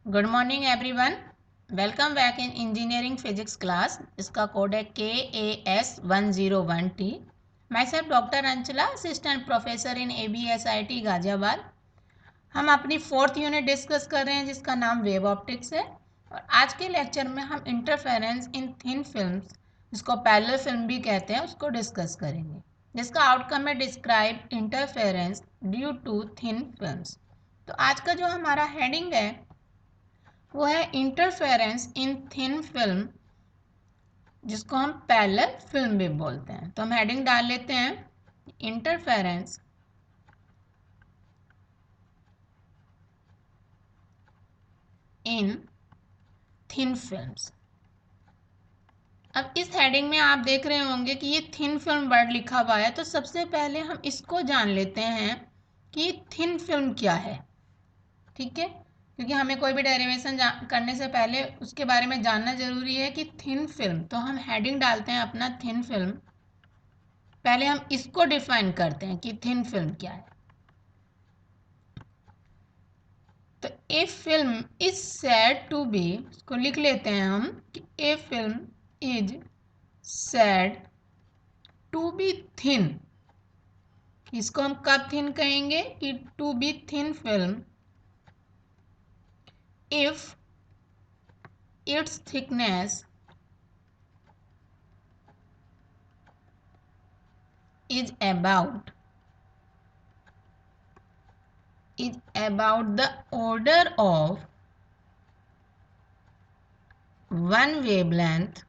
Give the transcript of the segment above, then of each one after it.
Good morning everyone. Welcome back in engineering physics class. इसका code है KAS101T। My self doctor Anchala, assistant professor in ABSIT Ghaziabad. हम अपनी 4th unit discuss कर रहे हैं जिसका नाम वेव ऑप्टिक्स है। और आज के लेक्चर में हम इंटरफेरेंस इन थिन फिल्म्स, जिसको पैरेलल फिल्म भी कहते हैं, उसको डिस्कस करेंगे, जिसका आउटकम है describe interference due to thin films. तो आज का जो हमारा हेडिंग है वो है इंटरफेरेंस इन थिन फिल्म, जिसको हम पैरेलल फिल्म भी बोलते हैं। तो हम हेडिंग डाल लेते हैं इंटरफेरेंस इन थिन फिल्म्स। अब इस हेडिंग में आप देख रहे होंगे कि ये थिन फिल्म वर्ड लिखा हुआ है, तो सबसे पहले हम इसको जान लेते हैं कि थिन फिल्म क्या है। ठीक है, क्योंकि हमें कोई भी डेरिवेशन करने से पहले उसके बारे में जानना जरूरी है कि थिन फिल्म। तो हम हेडिंग डालते हैं अपना थिन फिल्म। पहले हम इसको डिफाइन करते हैं कि थिन फिल्म क्या है। तो a film is said to be, इसको लिख लेते हैं हम कि a film is said to be thin. इसको हम कब थिन कहेंगे कि to be thin film if its thickness is about the order of one wavelength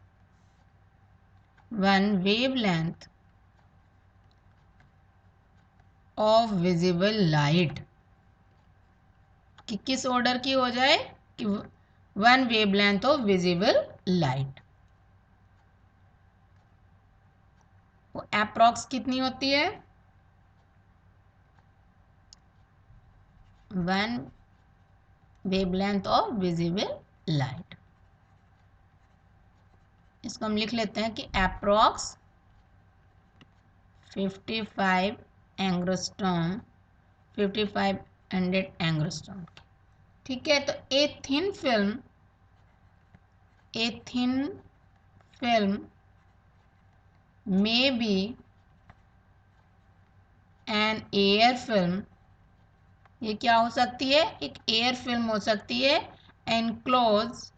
of visible light। कि किस ऑर्डर की हो जाए कि 1 वेवलेंथ ऑफ विजिबल लाइट। वो अप्रॉक्स कितनी होती है? 1 वेवलेंथ ऑफ विजिबल लाइट। इसको हम लिख लेते हैं कि अप्रॉक्स 55 एंग्स्ट्रॉम 5500 एंग्स्ट्रॉम। ठीक है, तो a thin film may be an air film. ये क्या हो सकती है? एक एयर फिल्म हो सकती है। Enclose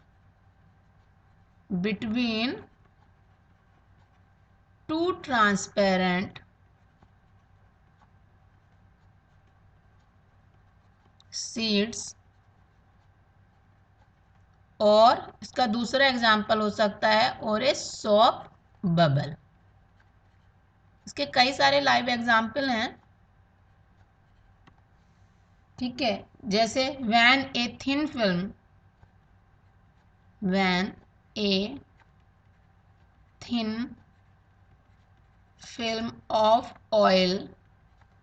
between two transparent sheets. और इसका दूसरा एग्जाम्पल हो सकता है और ए सॉप बबल। इसके कई सारे लाइव एग्जाम्पल हैं। ठीक है, जैसे when a thin film of oil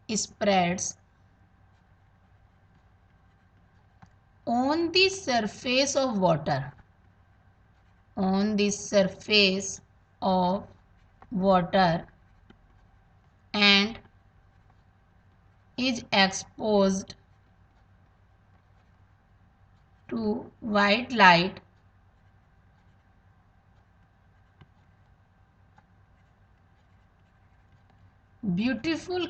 spreads on the surface of water and is exposed to white light, beautiful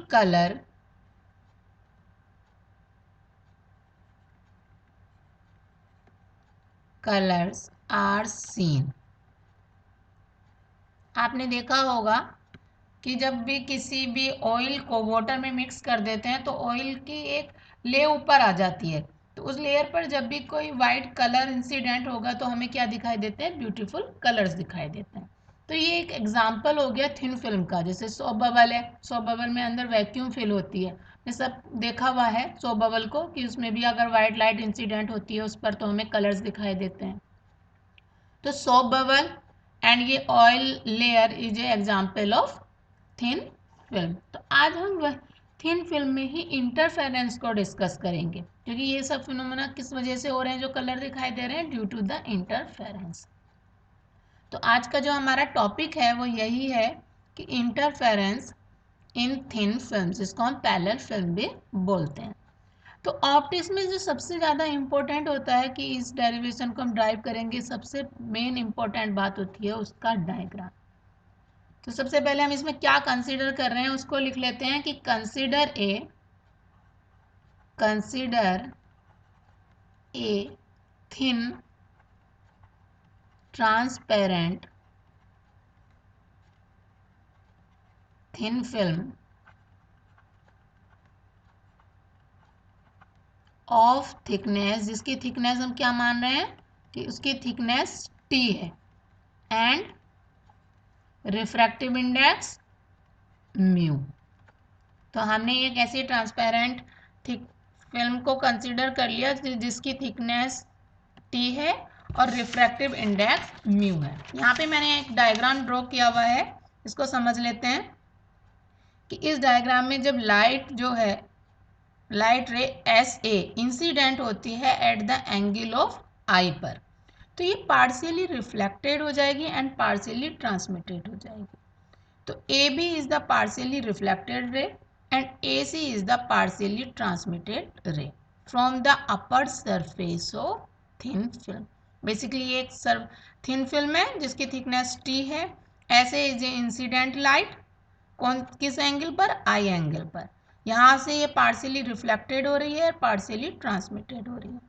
colors are seen। आपने देखा होगा कि जब भी किसी भी ऑयल को वाटर में मिक्स कर देते हैं तो ऑयल की एक लेयर ऊपर आ जाती है। तो उस लेयर पर जब भी कोई वाइट कलर इंसिडेंट होगा तो हमें क्या दिखाई देते हैं? ब्यूटीफुल कलर्स दिखाई देते हैं। तो ये एक एग्जांपल हो गया थिन फिल्म का। जैसे सॉप बबल है, सॉप बबल में अंदर वैक्यूम फिल होती है। ये सब देखा हुआ है सॉप बबल को कि उसमें भी अगर वाइट लाइट इंसिडेंट होती है उस पर तो हमें कलर्स दिखाई देते हैं। तो सॉप बबल एंड ये oil layer is a example of thin film. तो आज हम थिन फिल्म में ही इंटरफेरेंस को डिस्कस करेंगे, क्योंकि ये सब फिनोमेना किस वजह से हो रहे हैं? जो कलर दिखाई दे रहे हैं ड्यू टू द इंटरफेरेंस। तो आज का जो हमारा टॉपिक है वो यही है कि इंटरफेरेंस इन थिन फिल्म, जिसको हम पैरेलल फिल्म भी बोलते हैं। तो ऑप्टिक्स में जो सबसे ज़्यादा इम्पोर्टेंट होता है कि इस डेरिवेशन को हम ड्राइव करेंगे, सबसे मेन इम्पोर्टेंट बात होती है उसका डायग्राम। तो सबसे पहले हम इसमें क्या कंसीडर कर रहे हैं उसको लिख लेते हैं कि consider a thin transparent thin film of thickness, जिसकी थिकनेस हम क्या मान रहे हैं कि उसकी थिकनेस T है, एंड रिफ्रैक्टिव इंडेक्स म्यू। तो हमने एक ऐसी ट्रांसपेरेंट थिक फिल्म को कंसीडर कर लिया जिसकी थिकनेस T है और रिफ्रैक्टिव इंडेक्स म्यू है। यहाँ पे मैंने एक डायग्राम ड्रॉ किया हुआ है, इसको समझ लेते हैं कि इस डायग्राम में जब लाइट जो है लाइट रे एस ए इंसिडेंट होती है एट द एंगल ऑफ आई पर, तो ये पार्शियली रिफ्लेक्टेड हो जाएगी एंड पार्शियली ट्रांसमिटेड हो जाएगी। तो A B is the partially reflected ray and A C is the partially transmitted ray from the upper surface of thin film. Basically ये एक थिन फिल्म है जिसकी थिकनेस टी है। ऐसे इज इंसिडेंट लाइट कौन किस एंगल पर, आई angle पर। यहाँ से ये पार्शियली रिफ्लेक्टेड हो रही है, पार्शियली ट्रांसमिटेड हो रही है।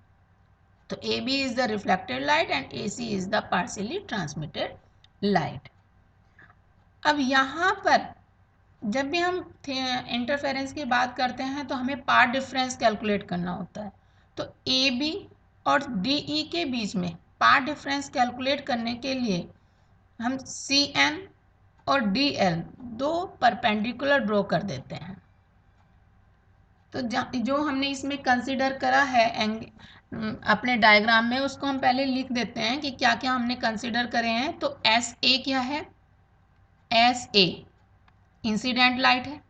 तो A B is the reflected light and A C is the partially transmitted light. अब यहाँ पर जब भी हम इंटरफेरेंस की बात करते हैं तो हमें पाथ डिफरेंस कैलकुलेट करना होता है। तो ए बी और डी ई के बीच में पाथ डिफरेंस कैलकुलेट करने के लिए हम सी एन और डी एल दो परपेंडिकुलर ड्रॉ कर देते हैं। तो जो हमने इसमें कंसीडर करा है अपने डायग्राम में, उसको हम पहले लिख देते हैं कि क्या क्या हमने कंसीडर करे हैं। तो एस ए क्या है, एस ए इंसिडेंट लाइट है,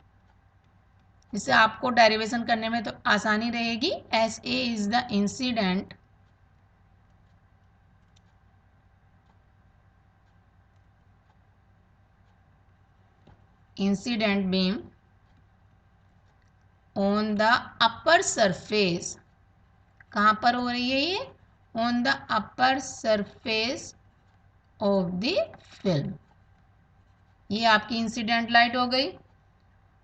जिससे आपको डेरिवेशन करने में तो आसानी रहेगी। S A is the incident beam on the upper surface. कहाँ पर हो रही है ये, on the upper surface of the film. ये आपकी इंसिडेंट लाइट हो गई।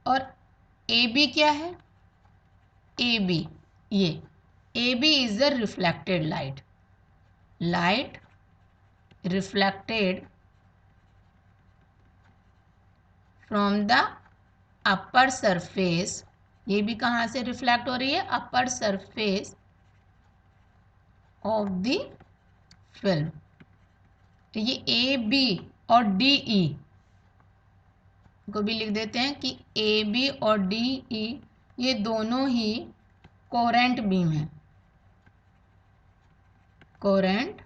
और ए बी क्या है, ए बी ये A B is the reflected light, light reflected from the upper surface. ये भी कहाँ से रिफ्लेक्ट हो रही है, upper surface of the film. तो ये ए बी और डी ई को भी लिख देते हैं कि ए बी और डी ई ये दोनों ही कोरेंट बीम है, कोरेंट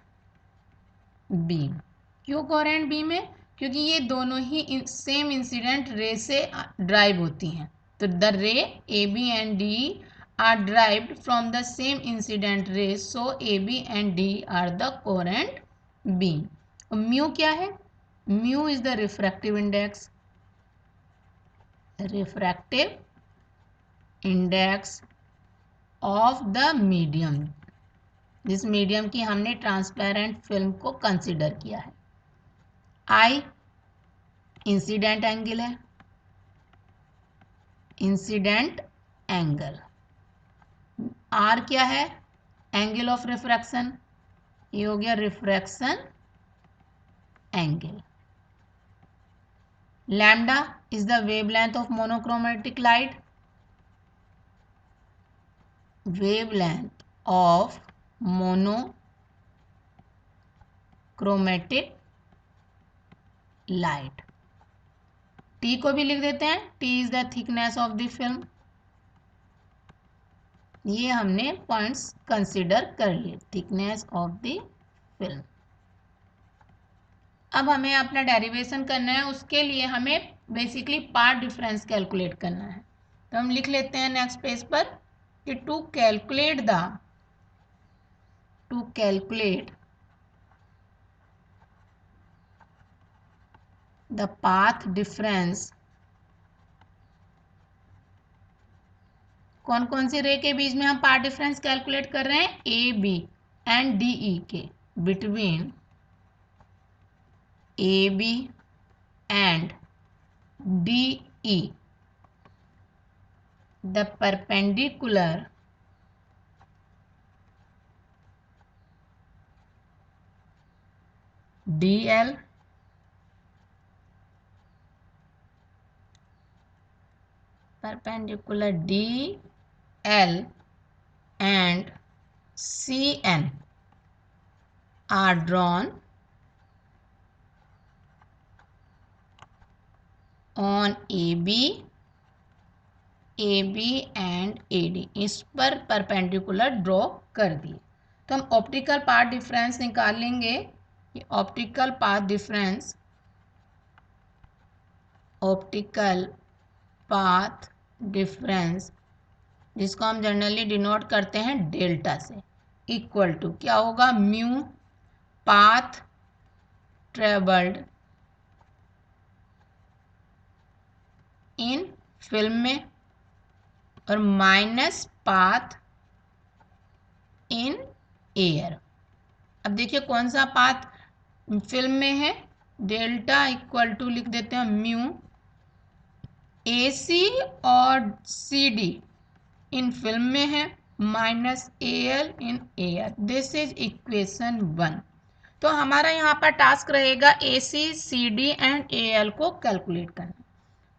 बीम। क्यों कोरेंट बीम है, क्योंकि ये दोनों ही सेम इंसिडेंट रे से ड्राइव होती हैं। तो the ray A B and D are derived from the same incident ray, so A B and D are the coherent beam. Mu क्या है, mu is the refractive index, refractive index of the medium, जिस medium की हमने transparent film को consider किया है। I incident angle है, incident angle. R क्या है, एंगल ऑफ रिफ्रैक्शन, ये हो गया refraction angle. Lambda is the wavelength of monochromatic light, wavelength of monochromatic light. T को भी लिख देते हैं, T is the thickness of the film. ये हमने पॉइंट्स कंसीडर कर लिए, थिकनेस ऑफ द फिल्म। अब हमें अपना डेरिवेशन करना है, उसके लिए हमें बेसिकली पाथ डिफरेंस कैलकुलेट करना है। तो हम लिख लेते हैं नेक्स्ट पेज पर कि to calculate the path difference कौन कौन सी रे के बीच में हम पाथ डिफरेंस कैलकुलेट कर रहे हैं? A B and D E के between A B and D E the perpendicular DL perpendicular DL and CN are drawn on AB and AD। इस पर परपेंडिकुलर ड्रॉ कर दिए। तो हम ऑप्टिकल पाथ डिफरेंस निकाल लेंगे। ये ऑप्टिकल पाथ डिफरेंस जिसको हम जनरली डिनोट करते हैं डेल्टा से, इक्वल टू क्या होगा? Mu path travelled in film में और माइनस पाथ इन एयर। अब देखिए कौन सा पाथ फिल्म में है? डेल्टा इक्वल टू लिख देते हैं म्यू AC और CD इन फिल्म में है minus AL in air. This is equation 1। तो हमारा यहाँ पर टास्क रहेगा AC, CD एंड AL को कैलकुलेट करना।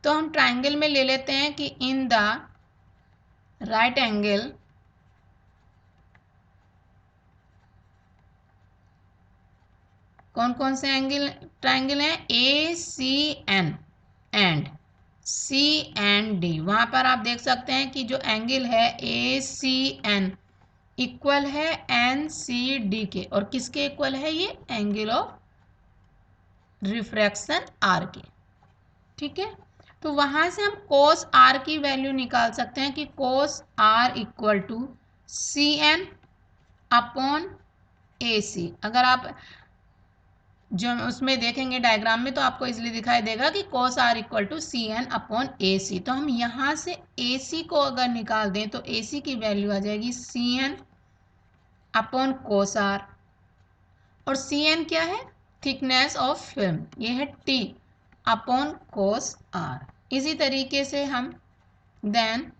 तो हम ट्राइंगल में ले लेते हैं कि इन द राइट एंगल कौन कौन से एंगल ट्राइंगल हैं? ACN and CND। वहां पर आप देख सकते हैं कि जो एंगल है ACN इक्वल है NCD के, और किसके इक्वल है? ये एंगल ऑफ रिफ्रैक्शन R के। ठीक है, तो वहां से हम cos R की वैल्यू निकाल सकते हैं कि cos R equal to CN upon AC। अगर आप जो उसमें देखेंगे डायग्राम में तो आपको इसलिए दिखाई देगा कि cos R equal to CN upon AC। तो हम यहाँ से AC को अगर निकाल दें तो AC की वैल्यू आ जाएगी CN अपॉन cos R, और CN क्या है? थिकनेस ऑफ फिल्म, ये है T अपॉन cos R। इसी तरीके से हम देन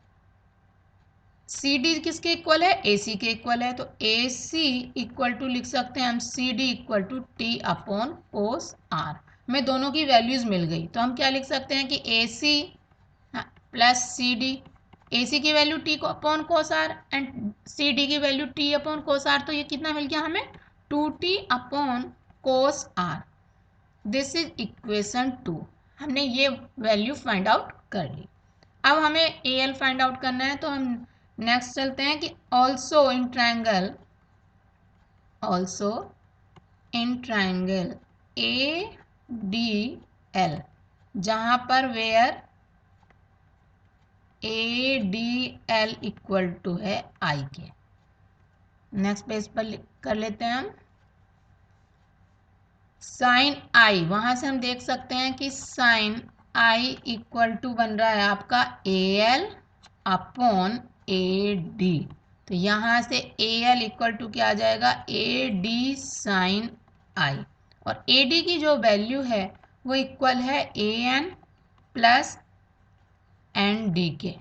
CD किसके इक्वल है? AC के इक्वल है, तो AC इक्वल टू लिख सकते हैं हम CD equal to T upon cos R। में दोनों की वैल्यूज मिल गई तो हम क्या लिख सकते हैं कि AC प्लस CD। AC की वैल्यू T को upon cos R and CD की value T upon cos R। तो ये कितना मिल गया हमें? 2T upon cos R। This is equation 2। हमने ये वैल्यू फाइंड आउट कर ली। अब हमें AL फाइंड आउट करना है, तो हम नेक्स्ट चलते हैं कि ऑल्सो इन ट्राइंगल ADL, जहां पर वेयर ADL इक्वल टू है I के। नेक्स्ट पेज पर कर लेते हैं हम साइन I। वहां से हम देख सकते हैं कि साइन I इक्वल टू बन रहा है आपका AL अपॉन AD। तो यहाँ से AL इक्वल टू क्या आ जाएगा? AD साइन I, और AD की जो वैल्यू है वो इक्वल है AN प्लस ND के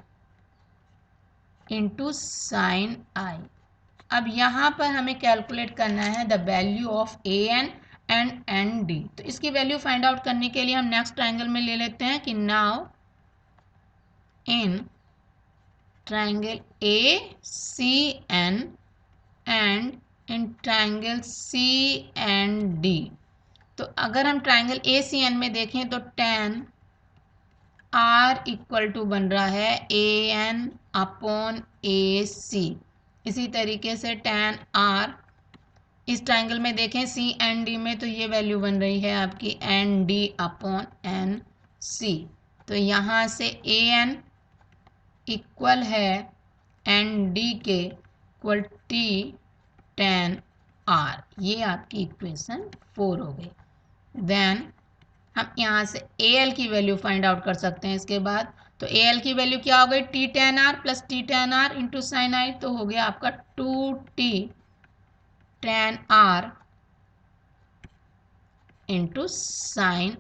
इंटू साइन I। अब यहाँ पर हमें कैलकुलेट करना है the value of AN and ND। तो इसकी वैल्यू फाइंड आउट करने के लिए हम नेक्स्ट ट्राइंगल में ले लेते हैं कि now in triangle ACN and in triangle CND। तो अगर हम ट्राइंगल ACN में देखें तो tan R इक्वल टू बन रहा है AN अपॉन AC। इसी तरीके से tan R इस ट्राइंगल में देखें CND में तो ये वैल्यू बन रही है आपकी ND अपॉन NC। तो यहाँ से AN इक्वल है ND के इक्वल T tan R। ये आपकी इक्वेशन 4 हो गई। देन हम यहाँ से AL की वैल्यू फाइंड आउट कर सकते हैं इसके बाद। तो तो ए एल की वैल्यू क्या हो गई, T tan R plus T tan R into sine I, तो हो गया आपका 2t tan R into sine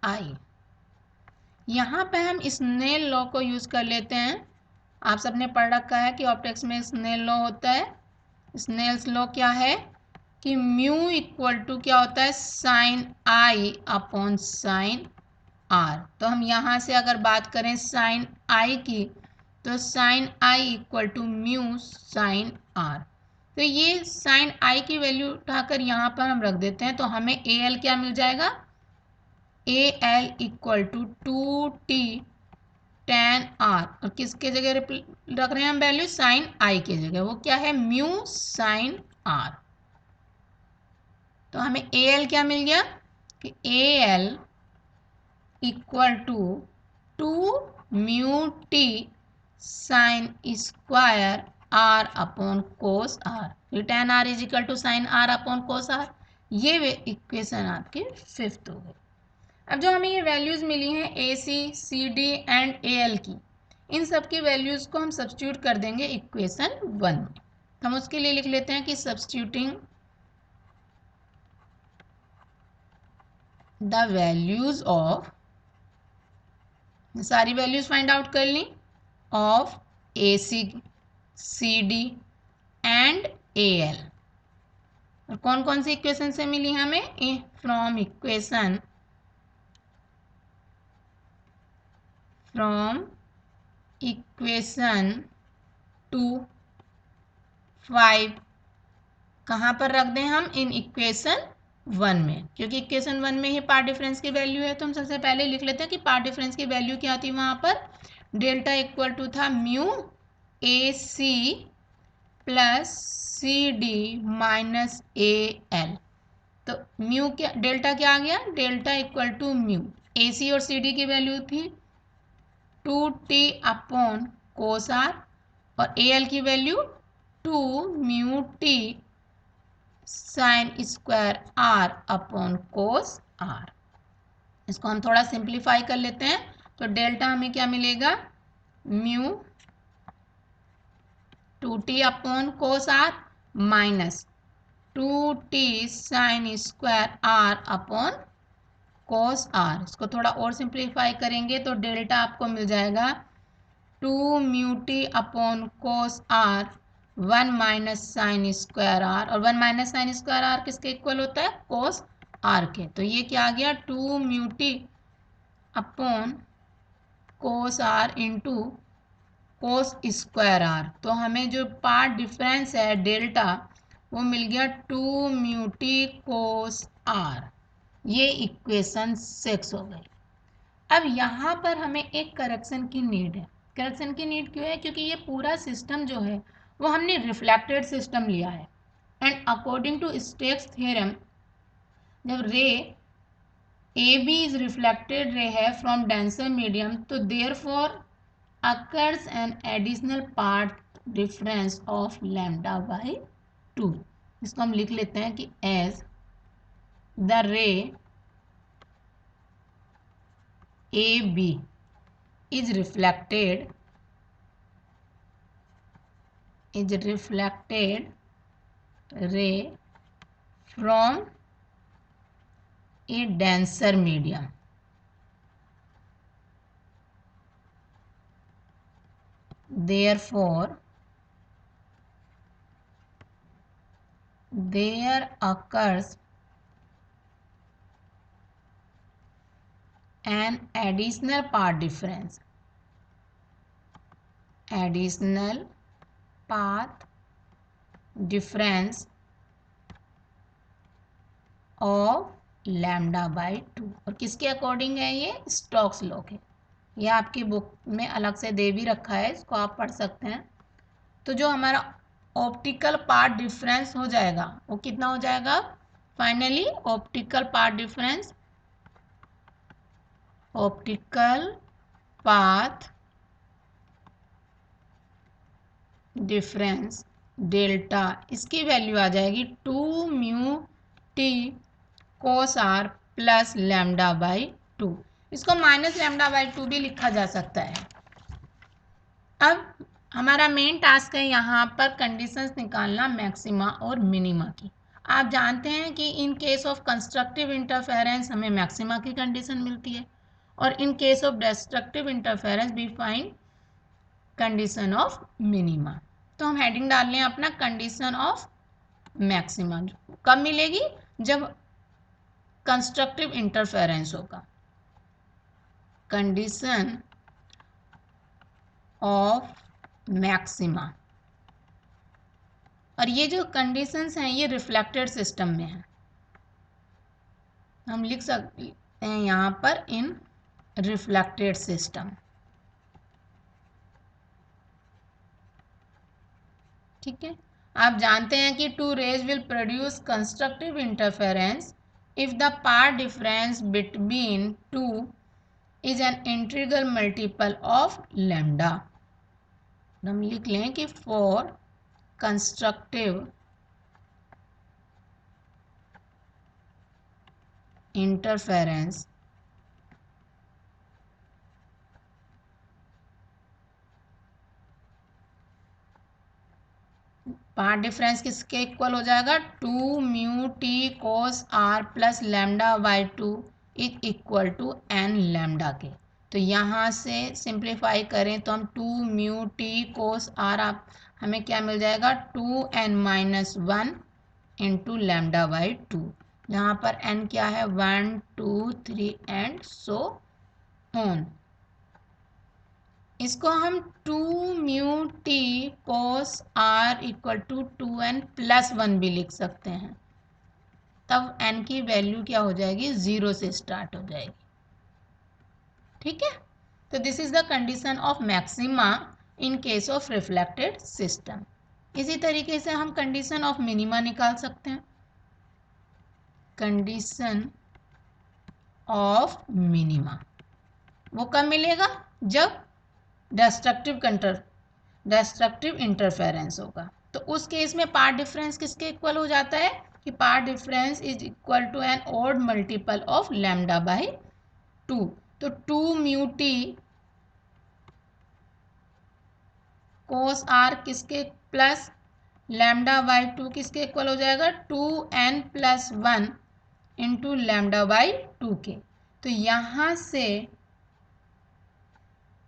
I. यहाँ पे हम स्नेल लॉ को यूज़ कर लेते हैं। आप सबने पढ़ रखा है कि ऑप्टिक्स में स्नेल लॉ होता है। स्नेल्स लॉ क्या है कि म्यू इक्वल टू क्या होता है, sine I upon sine R. तो हम यहाँ से अगर बात करें साइन आई की, तो sine I equal to mu sine R. तो ये साइन आई की वैल्यू उठाकर यहाँ पर हम रख देते हैं, तो हमें ए एल क्या मिल जाएगा, A L equal to 2t tan R, और किसके जगह रख रहे हैं हम वैल्यू, साइन आई के जगह, वो क्या है म्यू साइन आर। तो हमें ए एल क्या मिल गया कि A L equal to 2 mu T sine square R upon cos R, फिर tan R is equal to sine R upon cos R. ये इक्वेशन आपकी फिफ्थ हो गई। अब जो हमें ये वैल्यूज़ मिली हैं A C C D and A L की, इन सब की वैल्यूज़ को हम सब्स्टिट्यूट कर देंगे इक्वेशन 1 में। हम उसके लिए लिख लेते हैं कि सब्स्टिट्यूटिंग द वैल्यूज़ ऑफ, सारी वैल्यूज़ फाइंड आउट कर ली, of A C C D and A L. और कौन कौन सी इक्वेशन से मिली हमें, फ्रॉम इक्वेशन इक्वेशन 2 5 कहाँ पर रख दें हम, इन इक्वेशन 1 में, क्योंकि इक्वेशन 1 में ही पार्ट डिफरेंस की वैल्यू है। तो हम सबसे पहले लिख लेते हैं कि पार्ट डिफरेंस की वैल्यू क्या थी वहाँ पर, डेल्टा इक्वल टू था mu A C plus C D minus A L. तो म्यू क्या, डेल्टा क्या आ गया, delta equal to mu, A C और सी डी की वैल्यू थी 2t अपॉन कोस आर, और ए एल की value 2 mu T sine square R upon cos R. इसको हम थोड़ा सिंप्लीफाई कर लेते हैं, तो डेल्टा हमें क्या मिलेगा, mu 2t upon cos R minus 2t sine square R upon cos R. इसको थोड़ा और सिंप्लीफाई करेंगे तो डेल्टा आपको मिल जाएगा 2 mu T upon cos R 1 minus sine square R, और 1 माइनस साइन स्क्वायर आर किसके इक्वल होता है, कोस आर के। तो ये क्या आ गया, 2 mu T upon cos R into cos square R. तो हमें जो पार्ट डिफरेंस है डेल्टा, वो मिल गया 2 म्यू टी कोस आर। ये इक्वेशन 6 हो गई। अब यहाँ पर हमें एक करेक्शन की नीड है। करेक्शन की नीड क्यों है, क्योंकि ये पूरा सिस्टम जो है वो हमने रिफ्लेक्टेड सिस्टम लिया है, and according to Stokes theorem, जब ray A B is reflected ray है फ्रॉम डेंसर मीडियम, तो therefore occurs an additional part difference of lambda by 2। इसको हम लिख लेते हैं कि as the ray A B is reflected ray from a denser medium, therefore there occurs an additional path difference of lambda by 2। और किसके according है, ये स्टोक्स लॉ के। ये आपकी बुक में अलग से दे भी रखा है, इसको आप पढ़ सकते हैं। तो जो हमारा ऑप्टिकल पाथ डिफरेंस हो जाएगा वो कितना हो जाएगा, finally optical path difference delta, इसकी वैल्यू आ जाएगी 2 mu T cos are plus lambda by 2। इसको माइनस लैम्डा बाई 2 भी लिखा जा सकता है, अब हमारा मेन टास्क है यहाँ पर कंडीशंस निकालना मैक्सिमा और मिनिमा की। आप जानते हैं कि in case of constructive interference हमें मैक्सिमा की कंडीशन मिलती है और in case of destructive interference we find condition of minima. तो हम हेडिंग डाल लें अपना कंडीशन ऑफ मैक्सिमा। कब मिलेगी? जब कंस्ट्रक्टिव इंटरफेरेंस होगा। Condition of maxima. और ये जो कंडीशंस हैं ये रिफ्लेक्टेड सिस्टम में है। हम लिख सकते हैं यहाँ पर इन रिफ्लेक्टेड सिस्टम। ठीक है। आप जानते हैं कि two rays will produce constructive interference if the path difference between two is an integral multiple of lambda. हम लिख लें कि for constructive interference part difference किसके इक्वल हो जाएगा? 2μt cos r plus lambda by 2 is equal to n lambda के। तो यहाँ से सिंप्लीफाई करें तो हम 2μt cos r आप हमें क्या मिल जाएगा? 2n-1 into lambda by 2। यहाँ पर n क्या है? 1 2 3 एंड सो ऑन। इसको हम 2μt cos r equal to 2n+1 भी लिख सकते हैं। तब n की वैल्यू क्या हो जाएगी? 0 से स्टार्ट हो जाएगी। ठीक है। तो this is the condition of maxima in case of reflected system. इसी तरीके से हम कंडीशन ऑफ मिनिमा निकाल सकते हैं। कंडीशन ऑफ मिनिमा वो कब मिलेगा? जब डिस्ट्रक्टिव इंटरफेरेंस होगा। तो उस केस में पार्ट डिफरेंस किसके इक्वल हो जाता है? कि part difference is equal to an odd multiple of lambda by 2। तो 2μt cos r किसके प्लस लैम्डा बाई 2 किसके इक्वल हो जाएगा? 2n+1 इंटू लैम्डा बाई 2 के। तो यहाँ से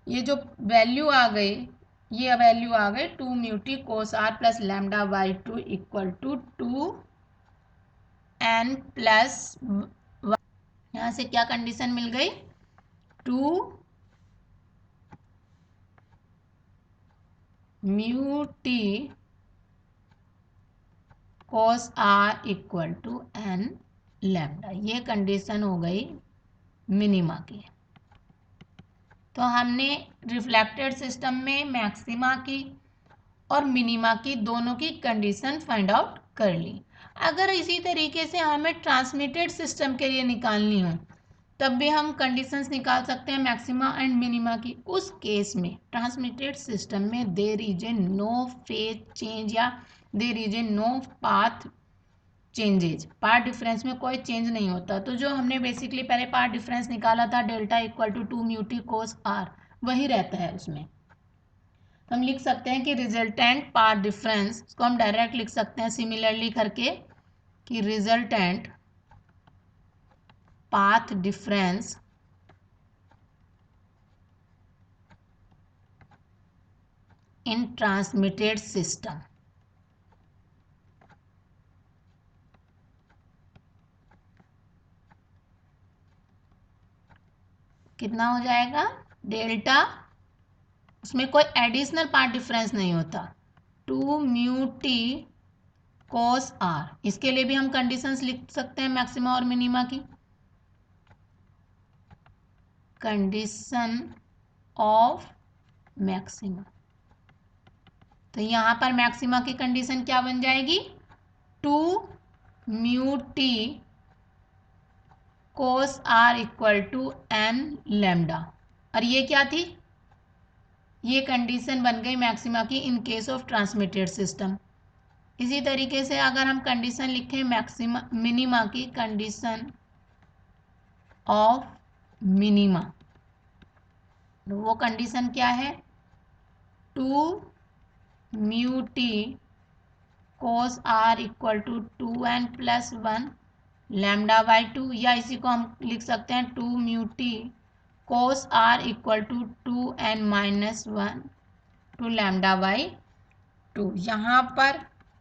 ये जो वैल्यू आ गई, ये वैल्यू आ गई 2μt cos r plus lambda by 2 equal to 2n+1। यहाँ से क्या कंडीशन मिल गई? 2μt cos r equal to n lambda. ये कंडीशन हो गई मिनिमा की। तो हमने रिफ्लेक्टेड सिस्टम में मैक्सिमा की और मिनिमा की दोनों की कंडीशन फाइंड आउट कर ली। अगर इसी तरीके से हमें ट्रांसमिटेड सिस्टम के लिए निकालनी हो तब भी हम कंडीशंस निकाल सकते हैं मैक्सिमा एंड मिनिमा की। उस केस में ट्रांसमिटेड सिस्टम में there is a no phase change या there is a no path changes. Path difference में कोई चेंज नहीं होता। तो जो हमने बेसिकली पहले पार्ट डिफरेंस निकाला था delta equal to 2μt cos r वही रहता है उसमें। तो हम लिख सकते हैं कि रिजल्टेंट पाथ डिफरेंस को हम डायरेक्ट लिख सकते हैं सिमिलरली करके कि resultant path difference in transmitted system. कितना हो जाएगा? डेल्टा, उसमें कोई एडिशनल पार्ट डिफरेंस नहीं होता, 2μt cos r। इसके लिए भी हम कंडीशंस लिख सकते हैं मैक्सिमा और मिनिमा की। Condition of maxima. तो यहाँ पर मैक्सिमा की कंडीशन क्या बन जाएगी? 2μt cos r equal to n lambda. और ये क्या थी? ये कंडीशन बन गई मैक्सिमा की in case of transmitted system. इसी तरीके से अगर हम कंडीशन लिखें मैक्सिमा मिनिमा की, कंडीशन ऑफ मिनिमा, वो कंडीशन क्या है? 2 mu T cos r equal to 2n plus 1 lambda by 2, या इसी को हम लिख सकते हैं 2 mu T cos r equal to 2n minus 1 to lambda by 2। यहाँ पर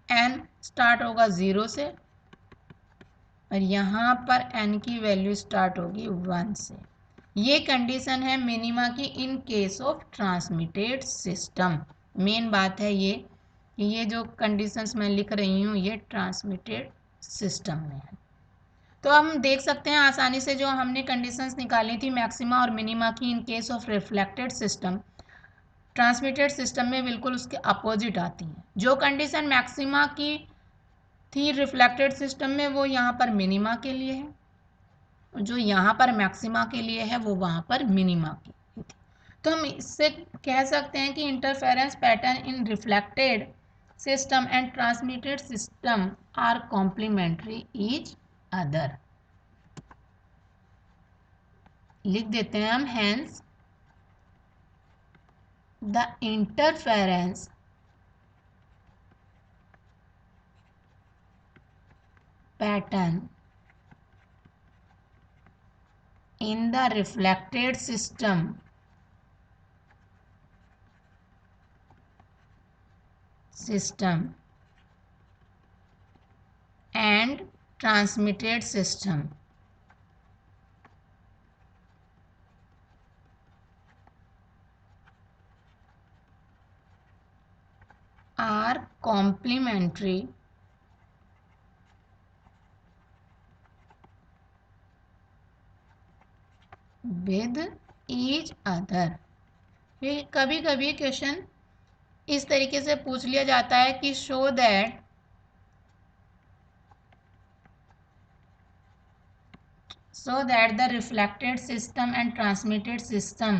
n स्टार्ट होगा 0 से और यहाँ पर n की वैल्यू स्टार्ट होगी 1 से। ये कंडीशन है मिनिमा की in case of transmitted system. Main बात है ये कि ये जो कंडीशंस मैं लिख रही हूँ ये ट्रांसमिटेड सिस्टम में है। तो हम देख सकते हैं आसानी से जो हमने कंडीशंस निकाली थी मैक्सिमा और मिनिमा की in case of reflected system, transmitted system में बिल्कुल उसके अपोजिट आती है। जो कंडीशन मैक्सिमा की थी रिफ्लेक्टेड सिस्टम में वो यहाँ पर मिनिमा के लिए है, जो यहाँ पर मैक्सिमा के लिए है वो वहाँ पर मिनिमा की थी। तो हम इससे कह सकते हैं कि interference pattern in reflected system and transmitted system are complementary each other. लिख देते हैं हम, hence the interference pattern in the reflected system and transmitted system are complementary with each other। कभी कभी क्वेश्चन इस तरीके से पूछ लिया जाता है कि show that the reflected system and transmitted system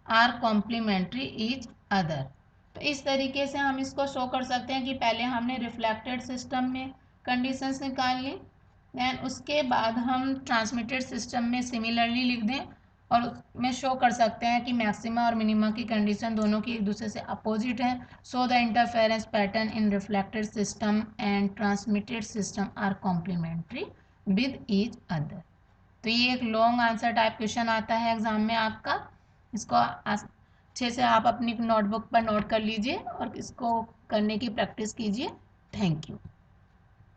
are complementary each other। तो इस तरीके से हम इसको शो कर सकते हैं कि पहले हमने रिफ्लेक्टेड सिस्टम में कंडीशंस निकाल ली, देन उसके बाद हम ट्रांसमिटेड सिस्टम में सिमिलरली लिख दें और उसमें शो कर सकते हैं कि मैक्सिमा और मिनिमा की कंडीशन दोनों की एक दूसरे से अपोजिट है। So the interference pattern in reflected system and transmitted system are complementary with each other. तो ये एक लॉन्ग आंसर टाइप क्वेश्चन आता है एग्जाम में आपका। इसको अच्छे से आप अपनी नोटबुक पर नोट कर लीजिए और इसको करने की प्रैक्टिस कीजिए। Thank you.